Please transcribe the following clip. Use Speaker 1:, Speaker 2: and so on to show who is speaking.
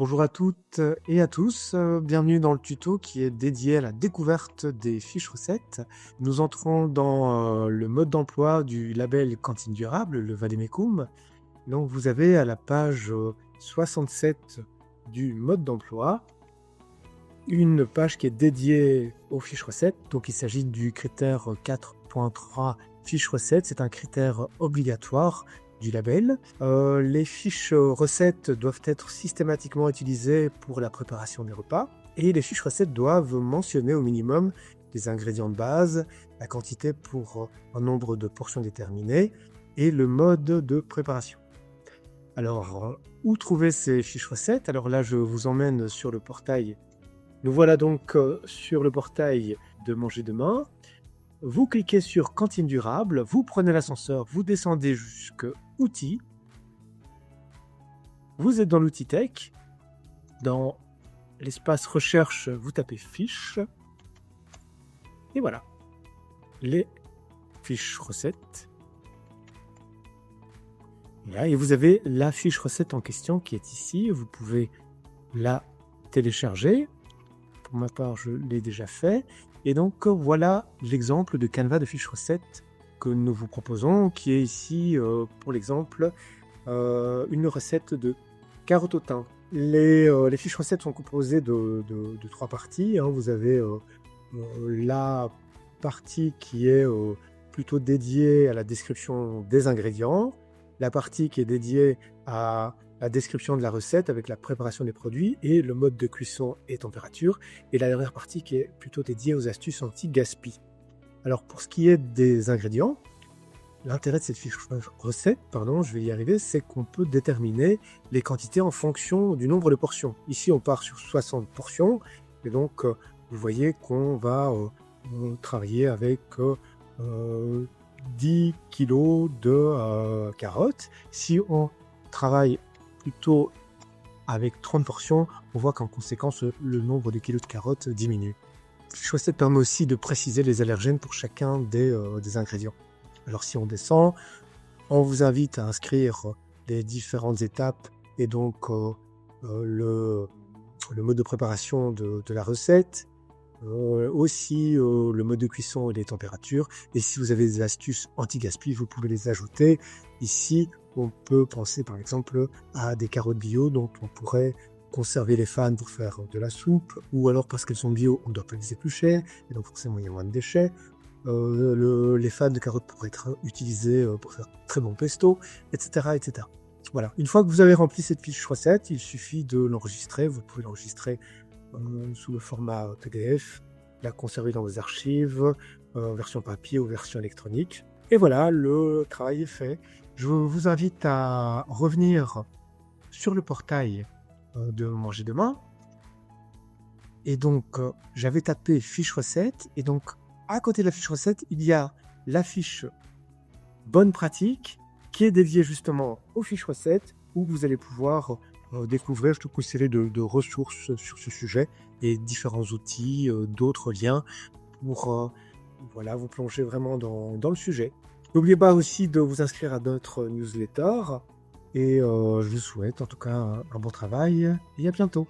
Speaker 1: Bonjour à toutes et à tous, bienvenue dans le tuto qui est dédié à la découverte des fiches recettes. Nous entrons dans le mode d'emploi du label Cantine Durable, le Vademecum. Donc vous avez à la page 67 du mode d'emploi une page qui est dédiée aux fiches recettes. Donc il s'agit du critère 4.3 fiches recettes, c'est un critère obligatoire du label. Les fiches recettes doivent être systématiquement utilisées pour la préparation des repas et les fiches recettes doivent mentionner au minimum les ingrédients de base, la quantité pour un nombre de portions déterminé et le mode de préparation. Alors, où trouver ces fiches recettes? Alors là, je vous emmène sur le portail. Nous voilà donc sur le portail de Manger Demain. Vous cliquez sur Cantine Durable, vous prenez l'ascenseur, vous descendez jusqu'à Outils. Vous êtes dans l'outil Tech. Dans l'espace Recherche, vous tapez Fiches. Et voilà, les fiches recettes. Et vous avez la fiche recette en question qui est ici. Vous pouvez la télécharger. Pour ma part, je l'ai déjà fait. Et donc, voilà l'exemple de canevas de fiches recettes que nous vous proposons, qui est ici, pour l'exemple, une recette de carottes au thym. Les fiches recettes sont composées de 3 parties. Vous avez la partie qui est plutôt dédiée à la description des ingrédients, la partie qui est dédiée à la description de la recette avec la préparation des produits et le mode de cuisson et température, et la dernière partie qui est plutôt dédiée aux astuces anti-gaspi. Alors pour ce qui est des ingrédients, l'intérêt de cette fiche recette, je vais y arriver, c'est qu'on peut déterminer les quantités en fonction du nombre de portions. Ici on part sur 60 portions, et donc vous voyez qu'on va travailler avec 10 kg de carottes. Si on travaille plutôt avec 30 portions, on voit qu'en conséquence, le nombre de kilos de carottes diminue. La fiche recette permet aussi de préciser les allergènes pour chacun des ingrédients. Alors si on descend, on vous invite à inscrire les différentes étapes et donc le mode de préparation de la recette, aussi le mode de cuisson et les températures. Et si vous avez des astuces anti-gaspi, vous pouvez les ajouter. Ici, on peut penser par exemple à des carottes bio dont on pourrait conserver les fans pour faire de la soupe, ou alors parce qu'elles sont bio, on doit pas les éplucher, et donc forcément il y a moins de déchets. Les fans de carottes pourraient être utilisés pour faire très bon pesto, etc., etc. Voilà. Une fois que vous avez rempli cette fiche recette, il suffit de l'enregistrer. Vous pouvez l'enregistrer sous le format PDF, la conserver dans vos archives, version papier ou version électronique. Et voilà, le travail est fait. Je vous invite à revenir sur le portail de Manger Demain. Et donc, j'avais tapé fiche recette. Et donc, à côté de la fiche recette, il y a la fiche bonne pratique qui est dédiée justement aux fiches recettes où vous allez pouvoir découvrir toute une série de ressources sur ce sujet et différents outils, d'autres liens pour vous plonger vraiment dans le sujet. N'oubliez pas aussi de vous inscrire à notre newsletter et je vous souhaite en tout cas un bon travail et à bientôt.